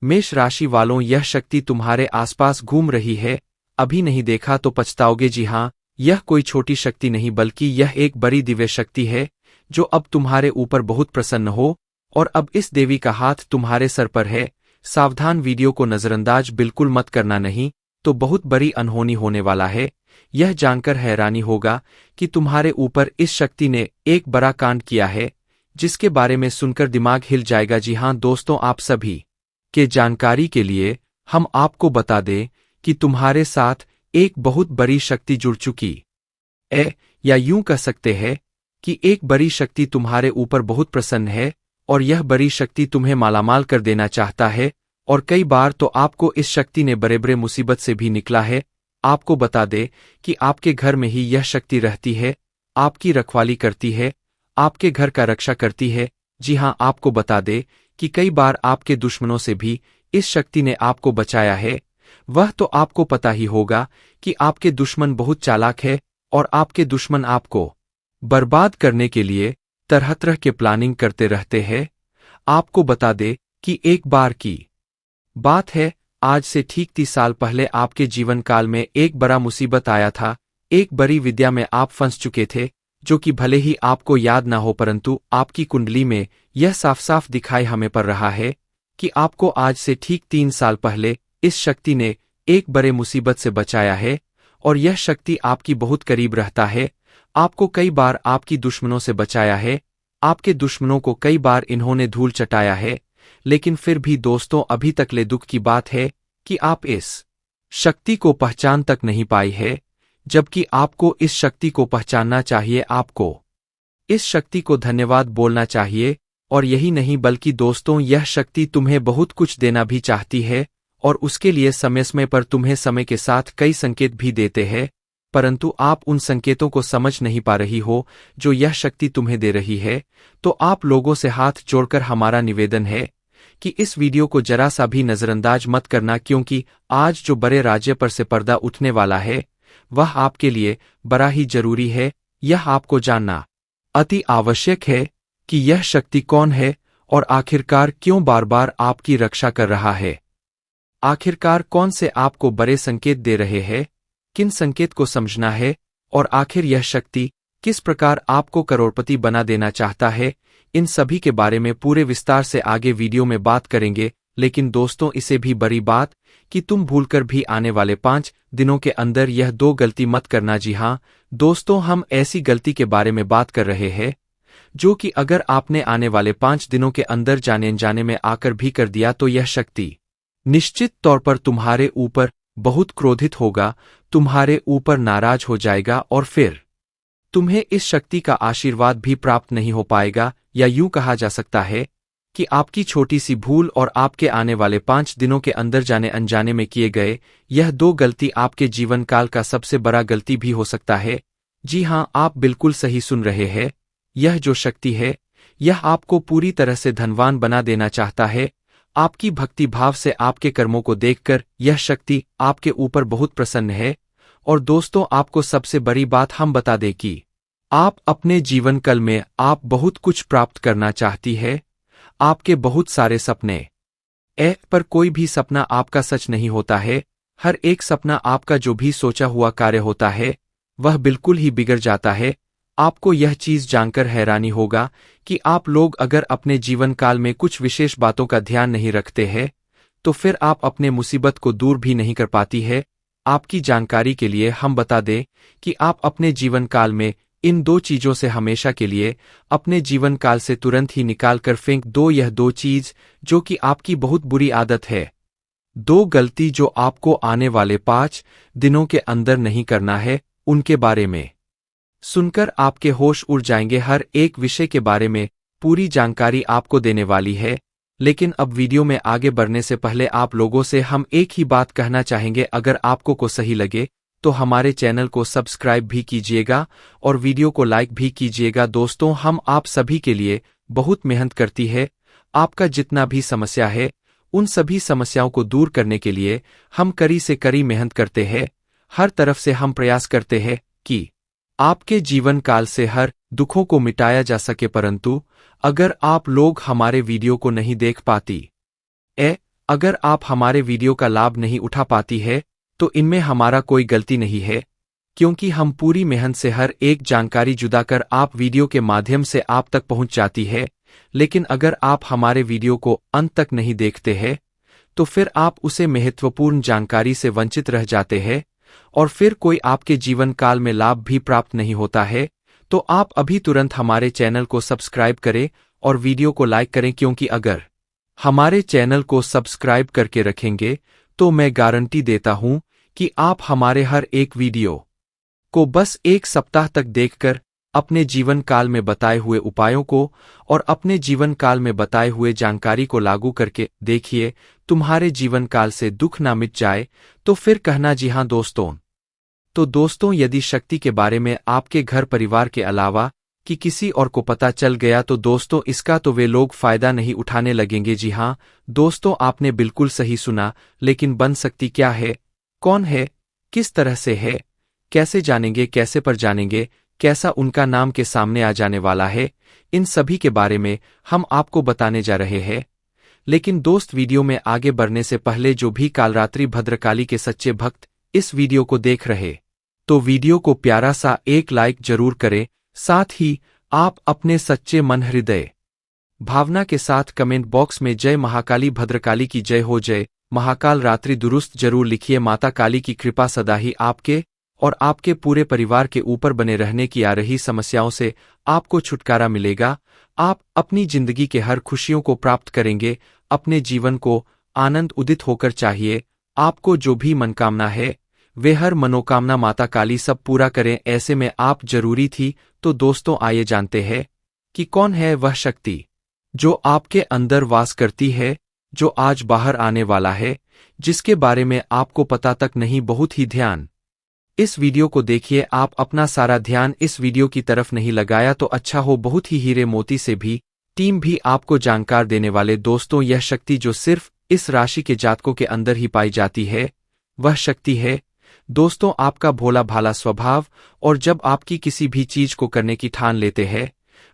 मेष राशि वालों, यह शक्ति तुम्हारे आसपास घूम रही है। अभी नहीं देखा तो पछताओगे। जी हाँ, यह कोई छोटी शक्ति नहीं बल्कि यह एक बड़ी दिव्य शक्ति है जो अब तुम्हारे ऊपर बहुत प्रसन्न हो, और अब इस देवी का हाथ तुम्हारे सर पर है। सावधान, वीडियो को नजरअंदाज बिल्कुल मत करना, नहीं तो बहुत बड़ी अनहोनी होने वाला है। यह जानकर हैरानी होगा कि तुम्हारे ऊपर इस शक्ति ने एक बड़ा कांड किया है जिसके बारे में सुनकर दिमाग हिल जाएगा। जी हाँ दोस्तों, आप सभी के जानकारी के लिए हम आपको बता दें कि तुम्हारे साथ एक बहुत बड़ी शक्ति जुड़ चुकी है, या यूं कह सकते हैं कि एक बड़ी शक्ति तुम्हारे ऊपर बहुत प्रसन्न है और यह बड़ी शक्ति तुम्हें मालामाल कर देना चाहता है। और कई बार तो आपको इस शक्ति ने बड़े बड़े मुसीबत से भी निकला है। आपको बता दे कि आपके घर में ही यह शक्ति रहती है, आपकी रखवाली करती है, आपके घर का रक्षा करती है। जी हाँ, आपको बता दे कि कई बार आपके दुश्मनों से भी इस शक्ति ने आपको बचाया है। वह तो आपको पता ही होगा कि आपके दुश्मन बहुत चालाक है और आपके दुश्मन आपको बर्बाद करने के लिए तरह तरह के प्लानिंग करते रहते हैं। आपको बता दे कि एक बार की बात है, आज से ठीक 30 साल पहले आपके जीवन काल में एक बड़ा मुसीबत आया था। एक बड़ी विद्या में आप फंस चुके थे, जो कि भले ही आपको याद ना हो परंतु आपकी कुंडली में यह साफ साफ दिखाई हमें पड़ रहा है कि आपको आज से ठीक 3 साल पहले इस शक्ति ने एक बड़े मुसीबत से बचाया है। और यह शक्ति आपकी बहुत करीब रहता है। आपको कई बार आपकी दुश्मनों से बचाया है, आपके दुश्मनों को कई बार इन्होंने धूल चटाया है। लेकिन फिर भी दोस्तों, अभी तक ले दुख की बात है कि आप इस शक्ति को पहचान तक नहीं पाई है, जबकि आपको इस शक्ति को पहचानना चाहिए। आपको इस शक्ति को धन्यवाद बोलना चाहिए। और यही नहीं बल्कि दोस्तों, यह शक्ति तुम्हें बहुत कुछ देना भी चाहती है और उसके लिए समय समय पर तुम्हें समय के साथ कई संकेत भी देते हैं, परंतु आप उन संकेतों को समझ नहीं पा रही हो जो यह शक्ति तुम्हें दे रही है। तो आप लोगों से हाथ जोड़कर हमारा निवेदन है कि इस वीडियो को जरा सा भी नजरअंदाज मत करना, क्योंकि आज जो बड़े राज्य पर से पर्दा उठने वाला है वह आपके लिए बड़ा ही जरूरी है। यह आपको जानना अति आवश्यक है कि यह शक्ति कौन है और आखिरकार क्यों बार बार आपकी रक्षा कर रहा है। आखिरकार कौन से आपको बड़े संकेत दे रहे हैं, किन संकेत को समझना है, और आखिर यह शक्ति किस प्रकार आपको करोड़पति बना देना चाहता है। इन सभी के बारे में पूरे विस्तार से आगे वीडियो में बात करेंगे। लेकिन दोस्तों, इसे भी बड़ी बात कि तुम भूलकर भी आने वाले 5 दिनों के अंदर यह 2 गलती मत करना। जी हाँ दोस्तों, हम ऐसी गलती के बारे में बात कर रहे हैं जो कि अगर आपने आने वाले 5 दिनों के अंदर जाने अनजाने में आकर भी कर दिया तो यह शक्ति निश्चित तौर पर तुम्हारे ऊपर बहुत क्रोधित होगा, तुम्हारे ऊपर नाराज हो जाएगा और फिर तुम्हें इस शक्ति का आशीर्वाद भी प्राप्त नहीं हो पाएगा। या यूं कहा जा सकता है कि आपकी छोटी सी भूल और आपके आने वाले 5 दिनों के अंदर जाने अनजाने में किए गए यह 2 गलती आपके जीवन काल का सबसे बड़ा गलती भी हो सकता है। जी हाँ, आप बिल्कुल सही सुन रहे हैं। यह जो शक्ति है यह आपको पूरी तरह से धनवान बना देना चाहता है। आपकी भक्ति भाव से आपके कर्मों को देखकर यह शक्ति आपके ऊपर बहुत प्रसन्न है। और दोस्तों, आपको सबसे बड़ी बात हम बता दें कि आप अपने जीवन काल में आप बहुत कुछ प्राप्त करना चाहती है। आपके बहुत सारे सपने पर कोई भी सपना आपका सच नहीं होता है। हर एक सपना आपका जो भी सोचा हुआ कार्य होता है वह बिल्कुल ही बिगड़ जाता है। आपको यह चीज जानकर हैरानी होगा कि आप लोग अगर अपने जीवन काल में कुछ विशेष बातों का ध्यान नहीं रखते हैं तो फिर आप अपने मुसीबत को दूर भी नहीं कर पाती है। आपकी जानकारी के लिए हम बता दें कि आप अपने जीवन काल में इन 2 चीजों से हमेशा के लिए अपने जीवन काल से तुरंत ही निकाल कर फेंक दो। यह 2 चीज जो कि आपकी बहुत बुरी आदत है, 2 गलती जो आपको आने वाले 5 दिनों के अंदर नहीं करना है, उनके बारे में सुनकर आपके होश उड़ जाएंगे। हर एक विषय के बारे में पूरी जानकारी आपको देने वाली है। लेकिन अब वीडियो में आगे बढ़ने से पहले आप लोगों से हम एक ही बात कहना चाहेंगे, अगर आपको को सही लगे तो हमारे चैनल को सब्सक्राइब भी कीजिएगा और वीडियो को लाइक भी कीजिएगा। दोस्तों, हम आप सभी के लिए बहुत मेहनत करती है। आपका जितना भी समस्या है उन सभी समस्याओं को दूर करने के लिए हम कड़ी से कड़ी मेहनत करते हैं। हर तरफ से हम प्रयास करते हैं कि आपके जीवन काल से हर दुखों को मिटाया जा सके। परंतु अगर आप लोग हमारे वीडियो को नहीं देख पाती अगर आप हमारे वीडियो का लाभ नहीं उठा पाती है तो इनमें हमारा कोई गलती नहीं है, क्योंकि हम पूरी मेहनत से हर एक जानकारी जुदा कर आप वीडियो के माध्यम से आप तक पहुंच जाती है। लेकिन अगर आप हमारे वीडियो को अंत तक नहीं देखते हैं तो फिर आप उसे महत्वपूर्ण जानकारी से वंचित रह जाते हैं और फिर कोई आपके जीवन काल में लाभ भी प्राप्त नहीं होता है। तो आप अभी तुरंत हमारे चैनल को सब्सक्राइब करें और वीडियो को लाइक करें, क्योंकि अगर हमारे चैनल को सब्सक्राइब करके रखेंगे तो मैं गारंटी देता हूं कि आप हमारे हर एक वीडियो को बस एक सप्ताह तक देखकर अपने जीवन काल में बताए हुए उपायों को और अपने जीवन काल में बताए हुए जानकारी को लागू करके देखिए, तुम्हारे जीवन काल से दुख ना मिट जाए तो फिर कहना जी हाँ दोस्तों। तो दोस्तों, यदि शक्ति के बारे में आपके घर परिवार के अलावा कि किसी और को पता चल गया तो दोस्तों इसका तो वे लोग फायदा नहीं उठाने लगेंगे। जी हाँ दोस्तों, आपने बिल्कुल सही सुना। लेकिन बन सकती क्या है, कौन है, किस तरह से है, कैसे जानेंगे, कैसे पर जानेंगे, कैसा उनका नाम के सामने आ जाने वाला है, इन सभी के बारे में हम आपको बताने जा रहे हैं। लेकिन दोस्त, वीडियो में आगे बढ़ने से पहले जो भी कालरात्रि भद्रकाली के सच्चे भक्त इस वीडियो को देख रहे तो वीडियो को प्यारा सा एक लाइक जरूर करें। साथ ही आप अपने सच्चे मन हृदय भावना के साथ कमेंट बॉक्स में जय महाकाली भद्रकाली की जय हो, जय महाकाल रात्रि दुरुस्त जरूर लिखिए। माता काली की कृपा सदा ही आपके और आपके पूरे परिवार के ऊपर बने रहने की आ रही समस्याओं से आपको छुटकारा मिलेगा। आप अपनी जिंदगी के हर खुशियों को प्राप्त करेंगे। अपने जीवन को आनंद उदित होकर चाहिए। आपको जो भी मनकामना है वे हर मनोकामना माता काली सब पूरा करें। ऐसे में आप जरूरी थी। तो दोस्तों आइए जानते हैं कि कौन है वह शक्ति जो आपके अंदर वास करती है, जो आज बाहर आने वाला है, जिसके बारे में आपको पता तक नहीं। बहुत ही ध्यान इस वीडियो को देखिए। आप अपना सारा ध्यान इस वीडियो की तरफ नहीं लगाया तो अच्छा हो। बहुत ही हीरे मोती से भी टीम भी आपको जानकार देने वाले। दोस्तों, यह शक्ति जो सिर्फ इस राशि के जातकों के अंदर ही पाई जाती है वह शक्ति है दोस्तों आपका भोला भाला स्वभाव। और जब आपकी किसी भी चीज को करने की ठान लेते हैं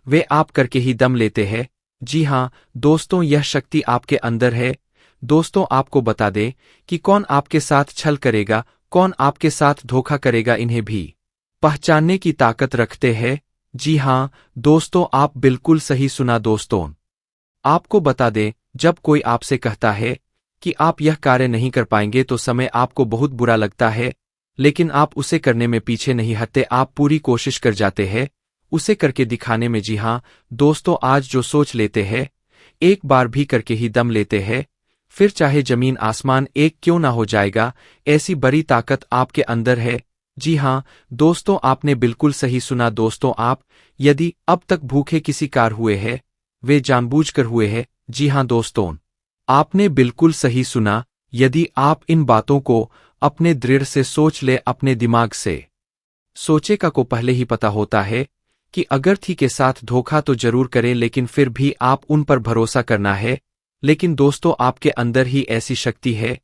वे आप करके ही दम लेते हैं। जी हाँ दोस्तों, यह शक्ति आपके अंदर है। दोस्तों, आपको बता दें कि कौन आपके साथ छल करेगा, कौन आपके साथ धोखा करेगा, इन्हें भी पहचानने की ताकत रखते हैं। जी हाँ दोस्तों, आप बिल्कुल सही सुना। दोस्तों, आपको बता दें, जब कोई आपसे कहता है कि आप यह कार्य नहीं कर पाएंगे तो समय आपको बहुत बुरा लगता है, लेकिन आप उसे करने में पीछे नहीं हटते। आप पूरी कोशिश कर जाते हैं उसे करके दिखाने में। जी हाँ दोस्तों, आज जो सोच लेते हैं एक बार भी करके ही दम लेते हैं, फिर चाहे जमीन आसमान एक क्यों ना हो जाएगा। ऐसी बड़ी ताकत आपके अंदर है। जी हाँ दोस्तों, आपने बिल्कुल सही सुना। दोस्तों, आप यदि अब तक भूखे किसी कार हुए हैं वे जानबूझकर हुए हैं। जी हाँ दोस्तों, आपने बिल्कुल सही सुना। यदि आप इन बातों को अपने दृढ़ से सोच ले, अपने दिमाग से सोचे का को पहले ही पता होता है कि अगर थी के साथ धोखा तो जरूर करें, लेकिन फिर भी आप उन पर भरोसा करना है। लेकिन दोस्तों, आपके अंदर ही ऐसी शक्ति है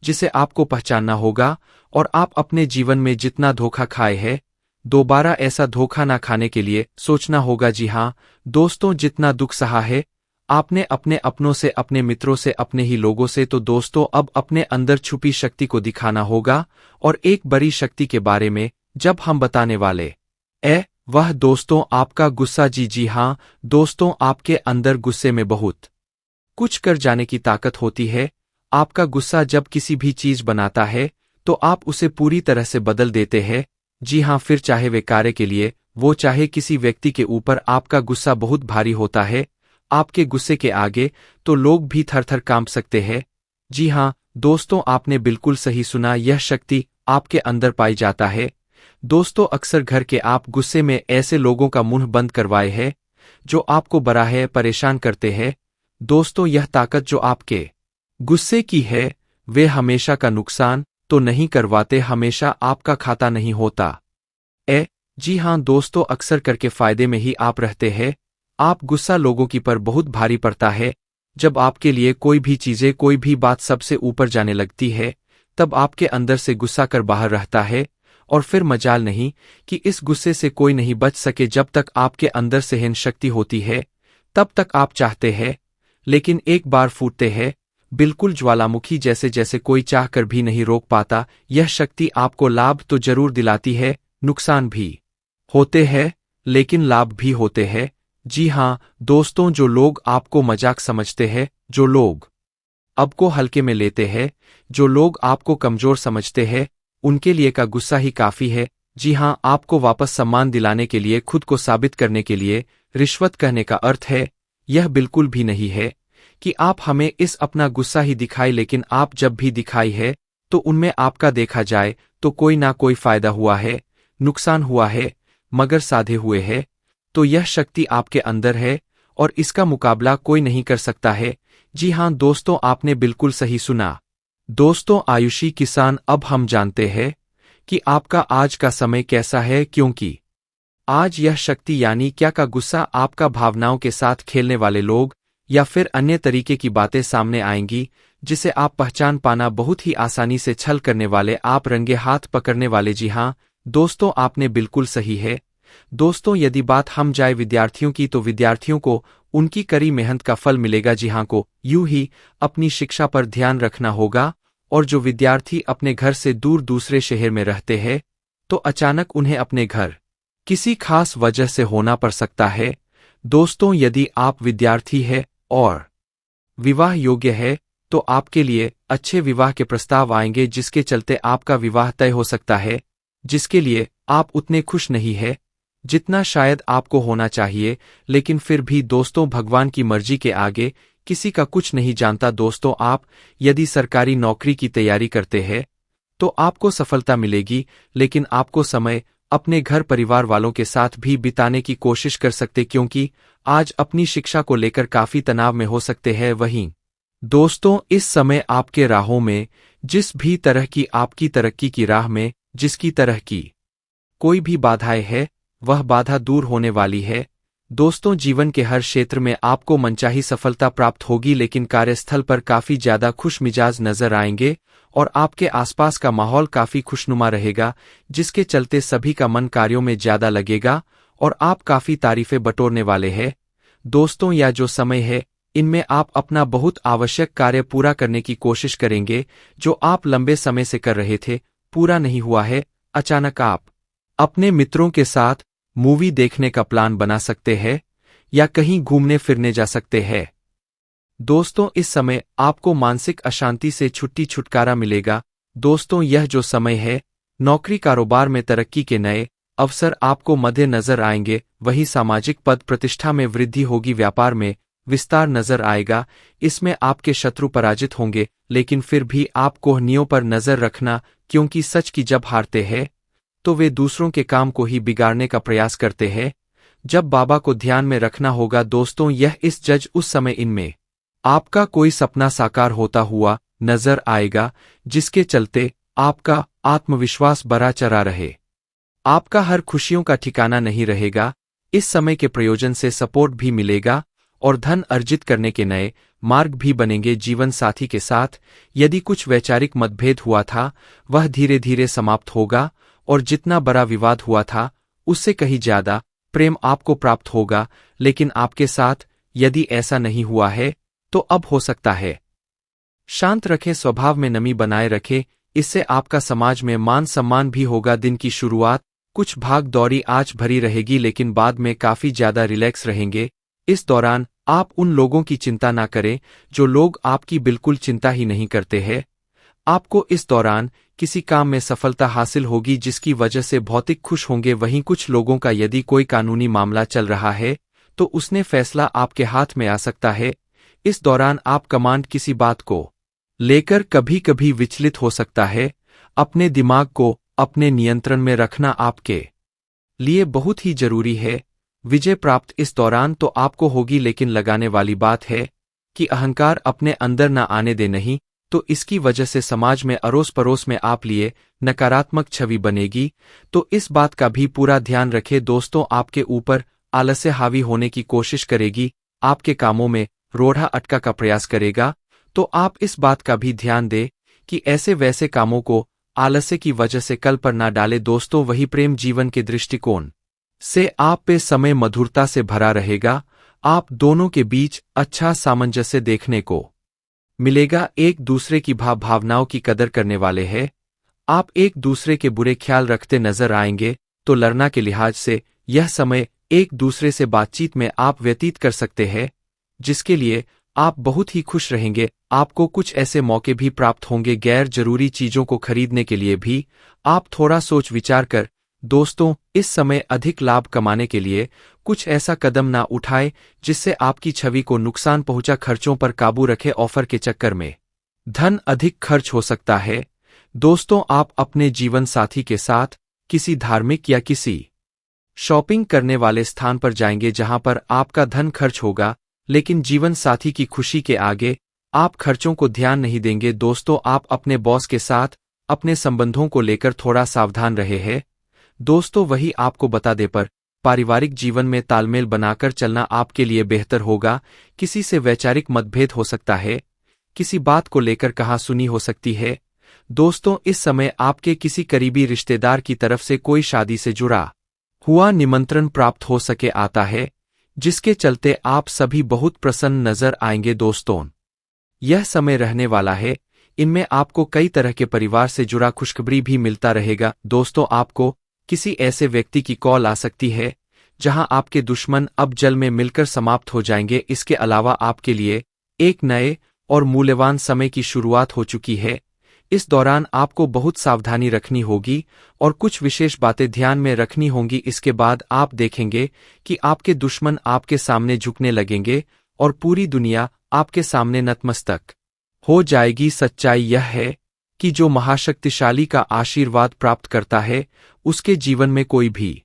जिसे आपको पहचानना होगा और आप अपने जीवन में जितना धोखा खाए हैं दोबारा ऐसा धोखा ना खाने के लिए सोचना होगा। जी हाँ दोस्तों, जितना दुख सहा है आपने अपने अपनों से, अपने मित्रों से, अपने ही लोगों से, तो दोस्तों अब अपने अंदर छुपी शक्ति को दिखाना होगा। और एक बड़ी शक्ति के बारे में जब हम बताने वाले वह दोस्तों आपका गुस्सा। जी हाँ दोस्तों, आपके अंदर गुस्से में बहुत कुछ कर जाने की ताकत होती है। आपका गुस्सा जब किसी भी चीज बनाता है तो आप उसे पूरी तरह से बदल देते हैं। जी हाँ, फिर चाहे वे कार्य के लिए वो चाहे किसी व्यक्ति के ऊपर आपका गुस्सा बहुत भारी होता है। आपके गुस्से के आगे तो लोग भी थर-थर कांप सकते हैं। जी हाँ दोस्तों, आपने बिल्कुल सही सुना। यह शक्ति आपके अंदर पाई जाता है। दोस्तों, अक्सर घर के आप गुस्से में ऐसे लोगों का मुंह बंद करवाए हैं जो आपको बराहे परेशान करते हैं। दोस्तों, यह ताकत जो आपके गुस्से की है वे हमेशा का नुकसान तो नहीं करवाते, हमेशा आपका खाता नहीं होता। जी हाँ दोस्तों, अक्सर करके फायदे में ही आप रहते हैं। आप गुस्सा लोगों की पर बहुत भारी पड़ता है। जब आपके लिए कोई भी चीजें, कोई भी बात सबसे ऊपर जाने लगती है तब आपके अंदर से गुस्सा कर बाहर रहता है और फिर मजाल नहीं कि इस गुस्से से कोई नहीं बच सके। जब तक आपके अंदर सहन शक्ति होती है तब तक आप चाहते हैं, लेकिन एक बार फूटते हैं बिल्कुल ज्वालामुखी जैसे, जैसे कोई चाहकर भी नहीं रोक पाता। यह शक्ति आपको लाभ तो जरूर दिलाती है, नुकसान भी होते हैं, लेकिन लाभ भी होते हैं। जी हाँ दोस्तों, जो लोग आपको मजाक समझते हैं, जो लोग आपको हल्के में लेते हैं, जो लोग आपको कमजोर समझते हैं, उनके लिए का गुस्सा ही काफी है। जी हाँ, आपको वापस सम्मान दिलाने के लिए, खुद को साबित करने के लिए रिश्वत कहने का अर्थ है यह बिल्कुल भी नहीं है कि आप हमें इस अपना गुस्सा ही दिखाए, लेकिन आप जब भी दिखाई है तो उनमें आपका देखा जाए तो कोई ना कोई फायदा हुआ है, नुकसान हुआ है, मगर साधे हुए है। तो यह शक्ति आपके अंदर है और इसका मुकाबला कोई नहीं कर सकता है। जी हाँ दोस्तों, आपने बिल्कुल सही सुना। दोस्तों आयुषी किसान, अब हम जानते हैं कि आपका आज का समय कैसा है, क्योंकि आज यह शक्ति यानी क्या का गुस्सा आपका भावनाओं के साथ खेलने वाले लोग या फिर अन्य तरीके की बातें सामने आएंगी जिसे आप पहचान पाना बहुत ही आसानी से छल करने वाले, आप रंगे हाथ पकड़ने वाले। जी हाँ दोस्तों, आपने बिल्कुल सही है। दोस्तों यदि बात हम जाए विद्यार्थियों की, तो विद्यार्थियों को उनकी कड़ी मेहनत का फल मिलेगा। जी हाँ, को यूं ही अपनी शिक्षा पर ध्यान रखना होगा। और जो विद्यार्थी अपने घर से दूर दूसरे शहर में रहते हैं, तो अचानक उन्हें अपने घर किसी खास वजह से होना पड़ सकता है। दोस्तों यदि आप विद्यार्थी है और विवाह योग्य है, तो आपके लिए अच्छे विवाह के प्रस्ताव आएंगे जिसके चलते आपका विवाह तय हो सकता है, जिसके लिए आप उतने खुश नहीं है जितना शायद आपको होना चाहिए। लेकिन फिर भी दोस्तों, भगवान की मर्जी के आगे किसी का कुछ नहीं जानता। दोस्तों आप यदि सरकारी नौकरी की तैयारी करते हैं तो आपको सफलता मिलेगी, लेकिन आपको समय अपने घर परिवार वालों के साथ भी बिताने की कोशिश कर सकते, क्योंकि आज अपनी शिक्षा को लेकर काफी तनाव में हो सकते हैं। वहीं दोस्तों इस समय आपके राहों में जिस भी तरह की आपकी तरक्की की राह में जिसकी तरह की कोई भी बाधाएं है, वह बाधा दूर होने वाली है। दोस्तों जीवन के हर क्षेत्र में आपको मनचाही सफलता प्राप्त होगी, लेकिन कार्यस्थल पर काफी ज्यादा खुश मिजाज नजर आएंगे और आपके आसपास का माहौल काफी खुशनुमा रहेगा, जिसके चलते सभी का मन कार्यों में ज्यादा लगेगा और आप काफी तारीफें बटोरने वाले हैं। दोस्तों यह जो समय है, इनमें आप अपना बहुत आवश्यक कार्य पूरा करने की कोशिश करेंगे जो आप लंबे समय से कर रहे थे, पूरा नहीं हुआ है। अचानक आप अपने मित्रों के साथ मूवी देखने का प्लान बना सकते हैं या कहीं घूमने फिरने जा सकते हैं। दोस्तों इस समय आपको मानसिक अशांति से छुटकारा मिलेगा। दोस्तों यह जो समय है, नौकरी कारोबार में तरक्की के नए अवसर आपको मध्य नजर आएंगे, वही सामाजिक पद प्रतिष्ठा में वृद्धि होगी, व्यापार में विस्तार नजर आएगा। इसमें आपके शत्रु पराजित होंगे, लेकिन फिर भी आप कोहनियों पर नजर रखना, क्योंकि सच की जब हारते हैं तो वे दूसरों के काम को ही बिगाड़ने का प्रयास करते हैं। जब बाबा को ध्यान में रखना होगा। दोस्तों यह इस जज उस समय इनमें आपका कोई सपना साकार होता हुआ नजर आएगा, जिसके चलते आपका आत्मविश्वास बढ़ा चढ़ा रहे, आपका हर खुशियों का ठिकाना नहीं रहेगा। इस समय के प्रयोजन से सपोर्ट भी मिलेगा और धन अर्जित करने के नए मार्ग भी बनेंगे। जीवन साथी के साथ यदि कुछ वैचारिक मतभेद हुआ था, वह धीरे धीरे समाप्त होगा और जितना बड़ा विवाद हुआ था उससे कहीं ज्यादा प्रेम आपको प्राप्त होगा। लेकिन आपके साथ यदि ऐसा नहीं हुआ है तो अब हो सकता है। शांत रखें, स्वभाव में नमी बनाए रखें, इससे आपका समाज में मान सम्मान भी होगा। दिन की शुरुआत कुछ भाग दौड़ी आज भरी रहेगी, लेकिन बाद में काफी ज्यादा रिलैक्स रहेंगे। इस दौरान आप उन लोगों की चिंता ना करें जो लोग आपकी बिल्कुल चिंता ही नहीं करते हैं। आपको इस दौरान किसी काम में सफलता हासिल होगी जिसकी वजह से भौतिक खुश होंगे। वहीं कुछ लोगों का यदि कोई कानूनी मामला चल रहा है तो उसने फैसला आपके हाथ में आ सकता है। इस दौरान आप कमांड किसी बात को लेकर कभी कभी विचलित हो सकता है। अपने दिमाग को अपने नियंत्रण में रखना आपके लिए बहुत ही जरूरी है। विजय प्राप्त इस दौरान तो आपको होगी, लेकिन लगाने वाली बात है कि अहंकार अपने अंदर न आने दे, नहीं तो इसकी वजह से समाज में अड़ोस पड़ोस में आप लिए नकारात्मक छवि बनेगी। तो इस बात का भी पूरा ध्यान रखें। दोस्तों आपके ऊपर आलस्य हावी होने की कोशिश करेगी, आपके कामों में रोड़ा अटका का प्रयास करेगा। तो आप इस बात का भी ध्यान दें कि ऐसे वैसे कामों को आलस्य की वजह से कल पर ना डाले। दोस्तों वही प्रेम जीवन के दृष्टिकोण से आप पे समय मधुरता से भरा रहेगा। आप दोनों के बीच अच्छा सामंजस्य देखने को मिलेगा। एक दूसरे की भावनाओं की कदर करने वाले हैं। आप एक दूसरे के बुरे ख्याल रखते नजर आएंगे, तो लड़ना के लिहाज से यह समय एक दूसरे से बातचीत में आप व्यतीत कर सकते हैं, जिसके लिए आप बहुत ही खुश रहेंगे। आपको कुछ ऐसे मौके भी प्राप्त होंगे गैर जरूरी चीजों को खरीदने के लिए भी आप थोड़ा सोच विचार कर। दोस्तों, इस समय अधिक लाभ कमाने के लिए कुछ ऐसा कदम ना उठाएं जिससे आपकी छवि को नुकसान पहुंचा। खर्चों पर काबू रखें। ऑफर के चक्कर में धन अधिक खर्च हो सकता है। दोस्तों, आप अपने जीवन साथी के साथ किसी धार्मिक या किसी शॉपिंग करने वाले स्थान पर जाएंगे जहां पर आपका धन खर्च होगा, लेकिन जीवन साथी की खुशी के आगे आप खर्चों को ध्यान नहीं देंगे। दोस्तों, आप अपने बॉस के साथ अपने संबंधों को लेकर थोड़ा सावधान रहे हैं। दोस्तों, वही आपको बता दे पर पारिवारिक जीवन में तालमेल बनाकर चलना आपके लिए बेहतर होगा। किसी से वैचारिक मतभेद हो सकता है, किसी बात को लेकर कहासुनी हो सकती है। दोस्तों, इस समय आपके किसी करीबी रिश्तेदार की तरफ से कोई शादी से जुड़ा हुआ निमंत्रण प्राप्त हो सके आता है, जिसके चलते आप सभी बहुत प्रसन्न नजर आएंगे। दोस्तों, यह समय रहने वाला है, इनमें आपको कई तरह के परिवार से जुड़ा खुशखबरी भी मिलता रहेगा। दोस्तों, आपको किसी ऐसे व्यक्ति की कॉल आ सकती है जहां आपके दुश्मन अब जल में मिलकर समाप्त हो जाएंगे। इसके अलावा आपके लिए एक नए और मूल्यवान समय की शुरुआत हो चुकी है। इस दौरान आपको बहुत सावधानी रखनी होगी और कुछ विशेष बातें ध्यान में रखनी होंगी। इसके बाद आप देखेंगे कि आपके दुश्मन आपके सामने झुकने लगेंगे और पूरी दुनिया आपके सामने नतमस्तक हो जाएगी। सच्चाई यह है कि जो महाशक्तिशाली का आशीर्वाद प्राप्त करता है, उसके जीवन में कोई भी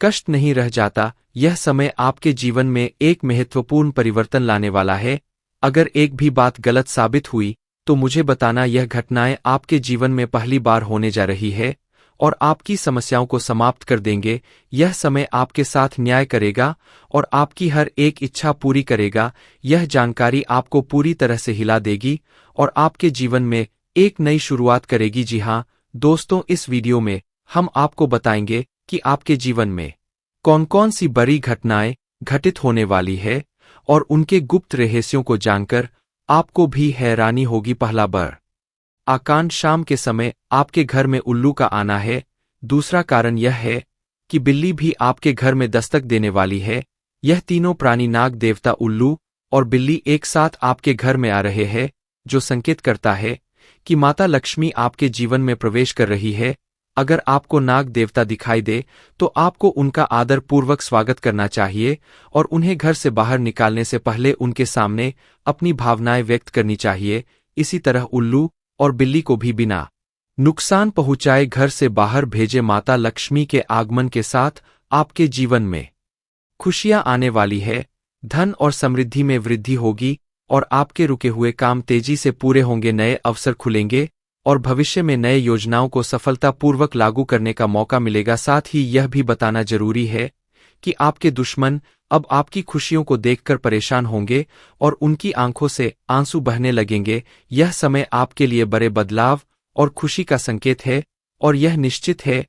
कष्ट नहीं रह जाता। यह समय आपके जीवन में एक महत्वपूर्ण परिवर्तन लाने वाला है। अगर एक भी बात गलत साबित हुई तो मुझे बताना। यह घटनाएं आपके जीवन में पहली बार होने जा रही है और आपकी समस्याओं को समाप्त कर देंगे। यह समय आपके साथ न्याय करेगा और आपकी हर एक इच्छा पूरी करेगा। यह जानकारी आपको पूरी तरह से हिला देगी और आपके जीवन में एक नई शुरुआत करेगी। जी हाँ दोस्तों, इस वीडियो में हम आपको बताएंगे कि आपके जीवन में कौन कौन सी बड़ी घटनाएं घटित होने वाली है और उनके गुप्त रहस्यों को जानकर आपको भी हैरानी होगी। पहला बर आकांड शाम के समय आपके घर में उल्लू का आना है। दूसरा कारण यह है कि बिल्ली भी आपके घर में दस्तक देने वाली है। यह तीनों प्राणी नाग देवता उल्लू और बिल्ली एक साथ आपके घर में आ रहे हैं, जो संकेत करता है कि माता लक्ष्मी आपके जीवन में प्रवेश कर रही है। अगर आपको नाग देवता दिखाई दे तो आपको उनका आदर पूर्वक स्वागत करना चाहिए और उन्हें घर से बाहर निकालने से पहले उनके सामने अपनी भावनाएं व्यक्त करनी चाहिए। इसी तरह उल्लू और बिल्ली को भी बिना नुकसान पहुंचाए घर से बाहर भेजे। माता लक्ष्मी के आगमन के साथ आपके जीवन में खुशियां आने वाली है, धन और समृद्धि में वृद्धि होगी और आपके रुके हुए काम तेजी से पूरे होंगे। नए अवसर खुलेंगे और भविष्य में नए योजनाओं को सफलतापूर्वक लागू करने का मौका मिलेगा। साथ ही यह भी बताना जरूरी है कि आपके दुश्मन अब आपकी खुशियों को देखकर परेशान होंगे और उनकी आंखों से आंसू बहने लगेंगे। यह समय आपके लिए बड़े बदलाव और खुशी का संकेत है और यह निश्चित है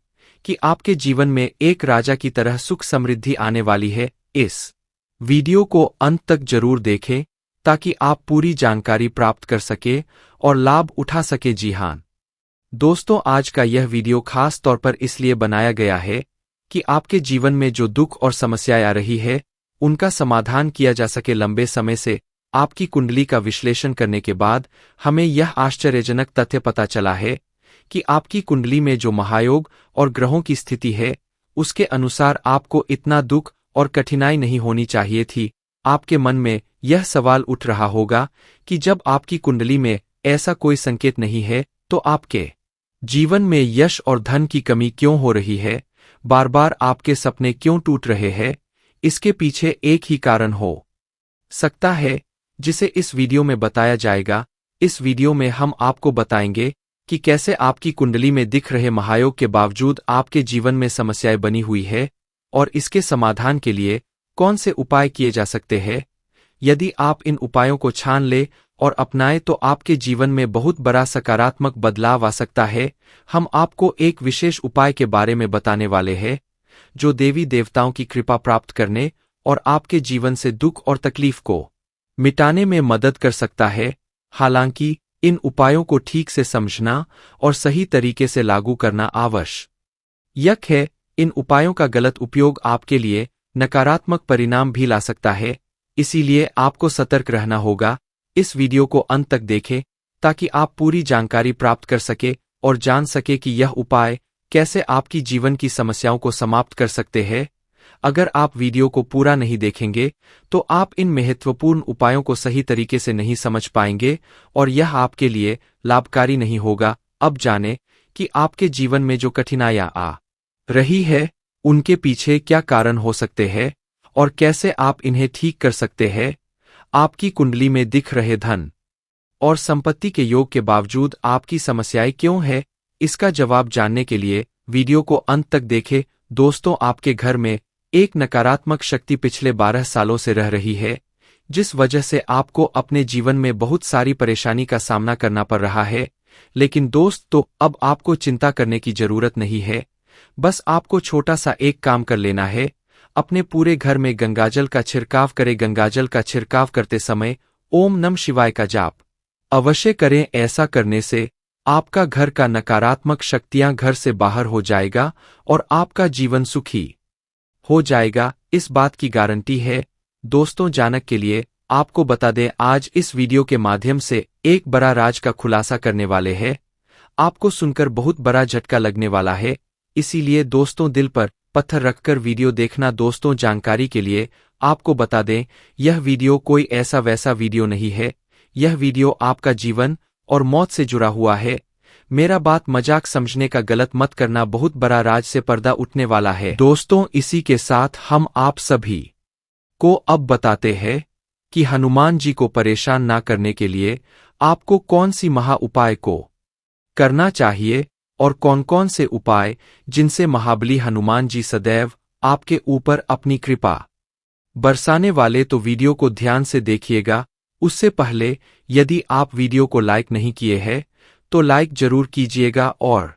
कि आपके जीवन में एक राजा की तरह सुख समृद्धि आने वाली है। इस वीडियो को अंत तक जरूर देखें ताकि आप पूरी जानकारी प्राप्त कर सके और लाभ उठा सके। जी हाँ दोस्तों, आज का यह वीडियो खास तौर पर इसलिए बनाया गया है कि आपके जीवन में जो दुख और समस्याएं आ रही है उनका समाधान किया जा सके। लंबे समय से आपकी कुंडली का विश्लेषण करने के बाद हमें यह आश्चर्यजनक तथ्य पता चला है कि आपकी कुंडली में जो महायोग और ग्रहों की स्थिति है उसके अनुसार आपको इतना दुख और कठिनाई नहीं होनी चाहिए थी। आपके मन में यह सवाल उठ रहा होगा कि जब आपकी कुंडली में ऐसा कोई संकेत नहीं है तो आपके जीवन में यश और धन की कमी क्यों हो रही है, बार बार आपके सपने क्यों टूट रहे हैं। इसके पीछे एक ही कारण हो सकता है जिसे इस वीडियो में बताया जाएगा। इस वीडियो में हम आपको बताएंगे कि कैसे आपकी कुंडली में दिख रहे महायोग के बावजूद आपके जीवन में समस्याएं बनी हुई है और इसके समाधान के लिए कौन से उपाय किए जा सकते हैं। यदि आप इन उपायों को छान ले और अपनाएं तो आपके जीवन में बहुत बड़ा सकारात्मक बदलाव आ सकता है। हम आपको एक विशेष उपाय के बारे में बताने वाले हैं जो देवी देवताओं की कृपा प्राप्त करने और आपके जीवन से दुख और तकलीफ को मिटाने में मदद कर सकता है। हालांकि इन उपायों को ठीक से समझना और सही तरीके से लागू करना आवश्यक है। इन उपायों का गलत उपयोग आपके लिए नकारात्मक परिणाम भी ला सकता है, इसीलिए आपको सतर्क रहना होगा। इस वीडियो को अंत तक देखें ताकि आप पूरी जानकारी प्राप्त कर सके और जान सके कि यह उपाय कैसे आपकी जीवन की समस्याओं को समाप्त कर सकते हैं। अगर आप वीडियो को पूरा नहीं देखेंगे तो आप इन महत्वपूर्ण उपायों को सही तरीके से नहीं समझ पाएंगे और यह आपके लिए लाभकारी नहीं होगा। अब जानें कि आपके जीवन में जो कठिनाइयां आ रही है उनके पीछे क्या कारण हो सकते हैं और कैसे आप इन्हें ठीक कर सकते हैं। आपकी कुंडली में दिख रहे धन और संपत्ति के योग के बावजूद आपकी समस्याएं क्यों है, इसका जवाब जानने के लिए वीडियो को अंत तक देखें। दोस्तों, आपके घर में एक नकारात्मक शक्ति पिछले 12 सालों से रह रही है, जिस वजह से आपको अपने जीवन में बहुत सारी परेशानी का सामना करना पड़ रहा है। लेकिन दोस्त, तो अब आपको चिंता करने की जरूरत नहीं है। बस आपको छोटा सा एक काम कर लेना है। अपने पूरे घर में गंगाजल का छिड़काव करें। गंगाजल का छिड़काव करते समय ओम नमः शिवाय का जाप अवश्य करें। ऐसा करने से आपका घर का नकारात्मक शक्तियां घर से बाहर हो जाएगा और आपका जीवन सुखी हो जाएगा। इस बात की गारंटी है। दोस्तों, जानक के लिए आपको बता दें, आज इस वीडियो के माध्यम से एक बड़ा राज का खुलासा करने वाले हैं। आपको सुनकर बहुत बड़ा झटका लगने वाला है, इसीलिए दोस्तों दिल पर पत्थर रखकर वीडियो देखना। दोस्तों, जानकारी के लिए आपको बता दें, यह वीडियो कोई ऐसा वैसा वीडियो नहीं है। यह वीडियो आपका जीवन और मौत से जुड़ा हुआ है। मेरा बात मजाक समझने का गलत मत करना, बहुत बड़ा राज से पर्दा उठने वाला है। दोस्तों, इसी के साथ हम आप सभी को अब बताते हैं कि हनुमान जी को परेशान ना करने के लिए आपको कौन सी महा उपाय को करना चाहिए और कौन कौन से उपाय जिनसे महाबली हनुमान जी सदैव आपके ऊपर अपनी कृपा बरसाने वाले। तो वीडियो को ध्यान से देखिएगा। उससे पहले यदि आप वीडियो को लाइक नहीं किए हैं तो लाइक जरूर कीजिएगा और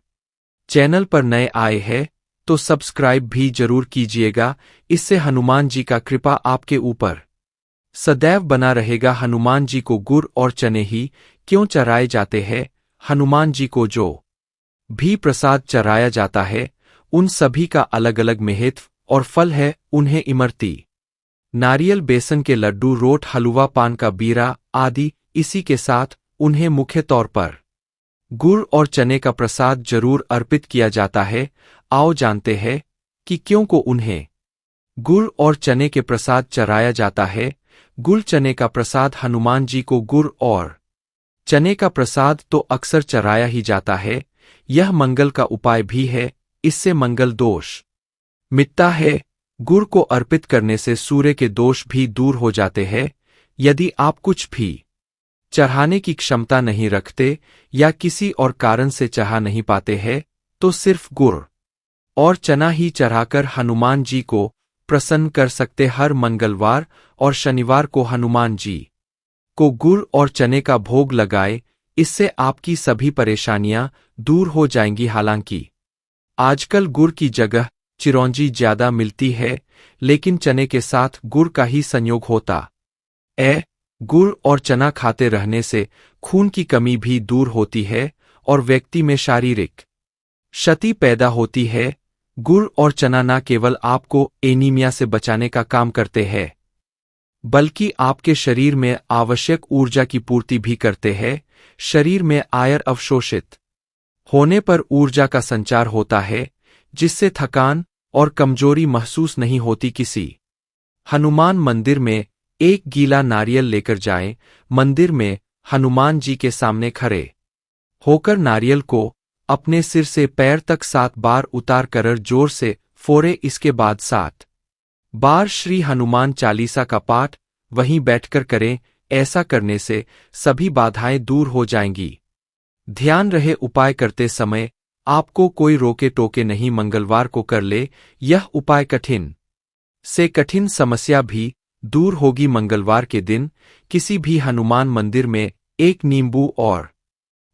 चैनल पर नए आए हैं तो सब्सक्राइब भी जरूर कीजिएगा। इससे हनुमान जी का कृपा आपके ऊपर सदैव बना रहेगा। हनुमान जी को गुड़ और चने ही क्यों चढ़ाए जाते हैं? हनुमान जी को जो भी प्रसाद चढ़ाया जाता है उन सभी का अलग अलग महत्व और फल है। उन्हें इमरती, नारियल, बेसन के लड्डू, रोट, हलवा, पान का बीरा आदि, इसी के साथ उन्हें मुख्य तौर पर गुड़ और चने का प्रसाद जरूर अर्पित किया जाता है। आओ जानते हैं कि क्यों को उन्हें गुड़ और चने के प्रसाद चढ़ाया जाता है। गुड़ चने का प्रसाद हनुमान जी को गुड़ और चने का प्रसाद तो अक्सर चढ़ाया ही जाता है। यह मंगल का उपाय भी है, इससे मंगल दोष मिटता है। गुड़ को अर्पित करने से सूर्य के दोष भी दूर हो जाते हैं। यदि आप कुछ भी चढ़ाने की क्षमता नहीं रखते या किसी और कारण से चढ़ा नहीं पाते हैं तो सिर्फ गुड़ और चना ही चढ़ाकर हनुमान जी को प्रसन्न कर सकते। हर मंगलवार और शनिवार को हनुमान जी को गुड़ और चने का भोग लगाए, इससे आपकी सभी परेशानियां दूर हो जाएंगी। हालांकि आजकल गुड़ की जगह चिरौंजी ज्यादा मिलती है, लेकिन चने के साथ गुड़ का ही संयोग होता है। गुड़ और चना खाते रहने से खून की कमी भी दूर होती है और व्यक्ति में शारीरिक क्षति पैदा होती है। गुड़ और चना न केवल आपको एनीमिया से बचाने का काम करते हैं, बल्कि आपके शरीर में आवश्यक ऊर्जा की पूर्ति भी करते हैं। शरीर में आयरन अवशोषित होने पर ऊर्जा का संचार होता है, जिससे थकान और कमजोरी महसूस नहीं होती। किसी हनुमान मंदिर में एक गीला नारियल लेकर जाएं। मंदिर में हनुमान जी के सामने खड़े होकर नारियल को अपने सिर से पैर तक 7 बार उतार कर जोर से फोड़े। इसके बाद 7 बार श्री हनुमान चालीसा का पाठ वहीं बैठकर करें। ऐसा करने से सभी बाधाएं दूर हो जाएंगी। ध्यान रहे, उपाय करते समय आपको कोई रोके टोके नहीं। मंगलवार को कर ले यह उपाय, कठिन से कठिन समस्या भी दूर होगी। मंगलवार के दिन किसी भी हनुमान मंदिर में एक नींबू और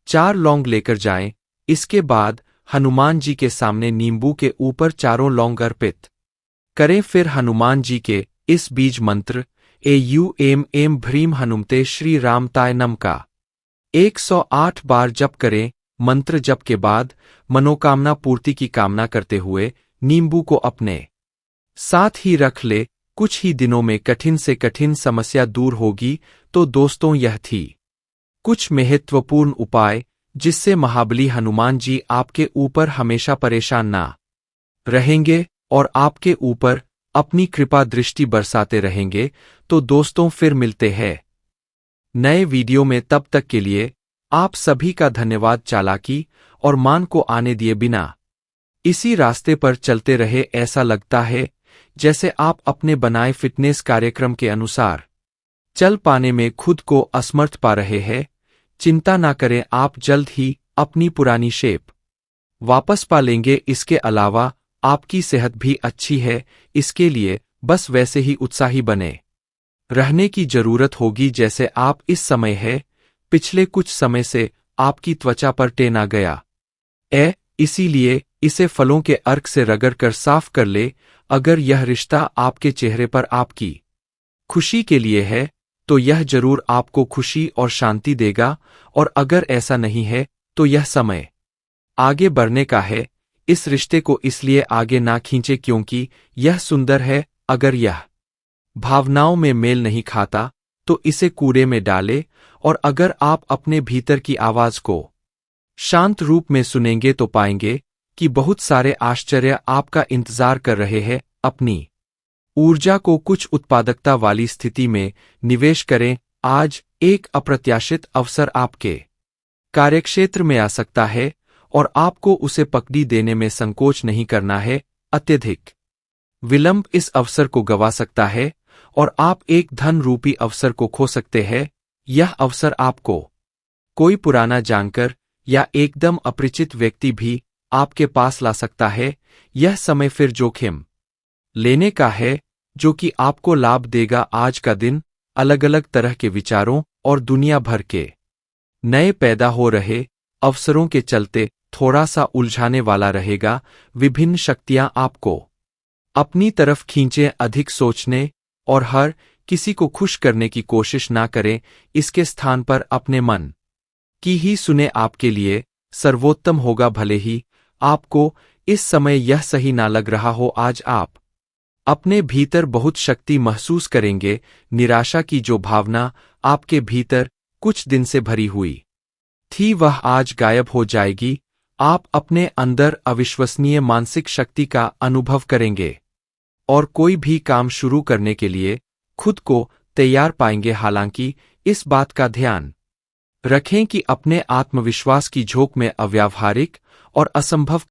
4 लौंग लेकर जाएं। इसके बाद हनुमान जी के सामने नींबू के ऊपर 4 लौंग अर्पित करें। फिर हनुमान जी के इस बीज मंत्र AUM ह्रीम हनुमते श्री रामताय नम का 108 बार जप करें। मंत्र जप के बाद मनोकामना पूर्ति की कामना करते हुए नींबू को अपने साथ ही रख ले। कुछ ही दिनों में कठिन से कठिन समस्या दूर होगी। तो दोस्तों, यह थी कुछ महत्वपूर्ण उपाय जिससे महाबली हनुमान जी आपके ऊपर हमेशा परेशान ना रहेंगे और आपके ऊपर अपनी कृपा दृष्टि बरसाते रहेंगे। तो दोस्तों, फिर मिलते हैं नए वीडियो में। तब तक के लिए आप सभी का धन्यवाद। चालाकी और मान को आने दिए बिना इसी रास्ते पर चलते रहे। ऐसा लगता है जैसे आप अपने बनाए फिटनेस कार्यक्रम के अनुसार चल पाने में खुद को असमर्थ पा रहे हैं। चिंता ना करें, आप जल्द ही अपनी पुरानी शेप वापस पा लेंगे। इसके अलावा आपकी सेहत भी अच्छी है, इसके लिए बस वैसे ही उत्साही बने रहने की जरूरत होगी जैसे आप इस समय है। पिछले कुछ समय से आपकी त्वचा पर टेन आ गया इसीलिए इसे फलों के अर्क से रगड़कर साफ कर ले। अगर यह रिश्ता आपके चेहरे पर आपकी खुशी के लिए है तो यह जरूर आपको खुशी और शांति देगा, और अगर ऐसा नहीं है तो यह समय आगे बढ़ने का है। इस रिश्ते को इसलिए आगे ना खींचे क्योंकि यह सुंदर है। अगर यह भावनाओं में मेल नहीं खाता तो इसे कूड़े में डाले। और अगर आप अपने भीतर की आवाज को शांत रूप में सुनेंगे तो पाएंगे कि बहुत सारे आश्चर्य आपका इंतजार कर रहे हैं। अपनी ऊर्जा को कुछ उत्पादकता वाली स्थिति में निवेश करें। आज एक अप्रत्याशित अवसर आपके कार्यक्षेत्र में आ सकता है और आपको उसे पकड़ी देने में संकोच नहीं करना है। अत्यधिक विलंब इस अवसर को गवा सकता है और आप एक धन रूपी अवसर को खो सकते हैं। यह अवसर आपको कोई पुराना जानकर या एकदम अपरिचित व्यक्ति भी आपके पास ला सकता है। यह समय फिर जोखिम लेने का है जो कि आपको लाभ देगा। आज का दिन अलग अलग तरह के विचारों और दुनिया भर के नए पैदा हो रहे अवसरों के चलते थोड़ा सा उलझाने वाला रहेगा। विभिन्न शक्तियां आपको अपनी तरफ खींचें। अधिक सोचने और हर किसी को खुश करने की कोशिश ना करें। इसके स्थान पर अपने मन की ही सुने। आपके लिए सर्वोत्तम होगा। भले ही आपको इस समय यह सही ना लग रहा हो, आज आप अपने भीतर बहुत शक्ति महसूस करेंगे। निराशा की जो भावना आपके भीतर कुछ दिन से भरी हुई थी वह आज गायब हो जाएगी। आप अपने अंदर अविश्वसनीय मानसिक शक्ति का अनुभव करेंगे और कोई भी काम शुरू करने के लिए खुद को तैयार पाएंगे। हालांकि इस बात का ध्यान रखें कि अपने आत्मविश्वास की झोंक में अव्यावहारिक और असंभव